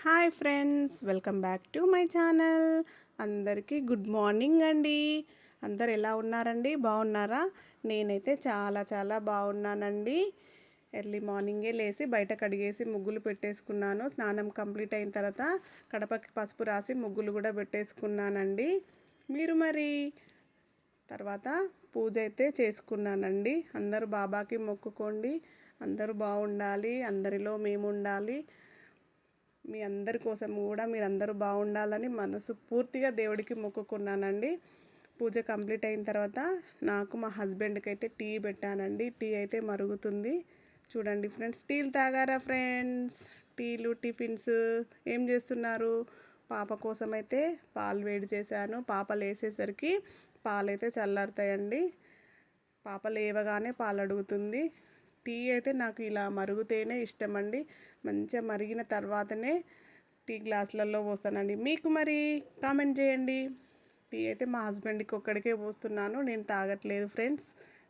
Hi friends, welcome back to my channel. అందరికీ good morning అండి. అందరు ఎలా ఉన్నారండి? బాగున్నారా? నేనైతే చాలా చాలా బాగున్నానండి. ఎర్లీ మార్నింగే లేచి బయట కడిగేసి ముగ్గులు పెట్టేసుకున్నాను. స్నానం కంప్లీట్ అయిన తర్వాత కడపకి పసుపు రాసి ముగ్గులు కూడా పెట్టేసుకున్నానండి. మీరు మరి తర్వాత పూజ అయితే చేసుకున్నానండి. అందరూ బాబాకి మొక్కుకోండి, అందరూ బాగుండాలి, అందరిలో మేము ఉండాలి, మీ అందరి కోసం కూడా మీరందరూ బాగుండాలని మనసు పూర్తిగా దేవుడికి మొక్కుకున్నానండి. పూజ కంప్లీట్ అయిన తర్వాత నాకు మా హస్బెండ్కి అయితే టీ పెట్టానండి. టీ అయితే మరుగుతుంది. చూడండి ఫ్రెండ్స్, టీలు తాగారా ఫ్రెండ్స్? టీలు టిఫిన్స్ ఏం చేస్తున్నారు? పాప కోసం అయితే పాలు వేడి చేశాను. పాప లేసేసరికి పాలైతే చల్లారుతాయండి. పాప లేవగానే పాలు అడుగుతుంది. టీ అయితే నాకు ఇలా మరుగుతేనే ఇష్టం అండి. మంచిగా మరిగిన తర్వాతనే టీ గ్లాసులలో పోస్తానండి. మీకు మరి కామెంట్ చేయండి. టీ అయితే మా హస్బెండ్కి ఒక్కడికే పోస్తున్నాను, నేను తాగట్లేదు ఫ్రెండ్స్.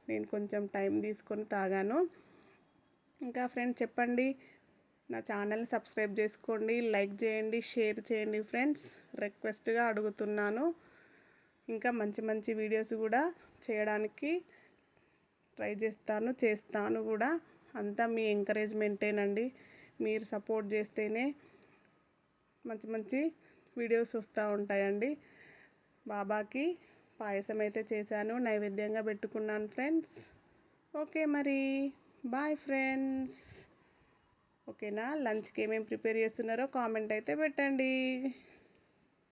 నేను కొంచెం టైం తీసుకొని తాగాను. ఇంకా ఫ్రెండ్స్ చెప్పండి, నా ఛానల్ని సబ్స్క్రైబ్ చేసుకోండి, లైక్ చేయండి, షేర్ చేయండి ఫ్రెండ్స్. రిక్వెస్ట్గా అడుగుతున్నాను. ఇంకా మంచి మంచి వీడియోస్ కూడా చేయడానికి ట్రై చేస్తాను కూడా. అంతా మీ ఎంకరేజ్మెంటేనండి. మీరు సపోర్ట్ చేస్తేనే మంచి మంచి వీడియోస్ వస్తూ ఉంటాయండి. బాబాకి పాయసం అయితే చేశాను, నైవేద్యంగా పెట్టుకున్నాను ఫ్రెండ్స్. ఓకే మరి బాయ్ ఫ్రెండ్స్. ఓకేనా? లంచ్కి ఏమేమి ప్రిపేర్ చేస్తున్నారో కామెంట్ అయితే పెట్టండి.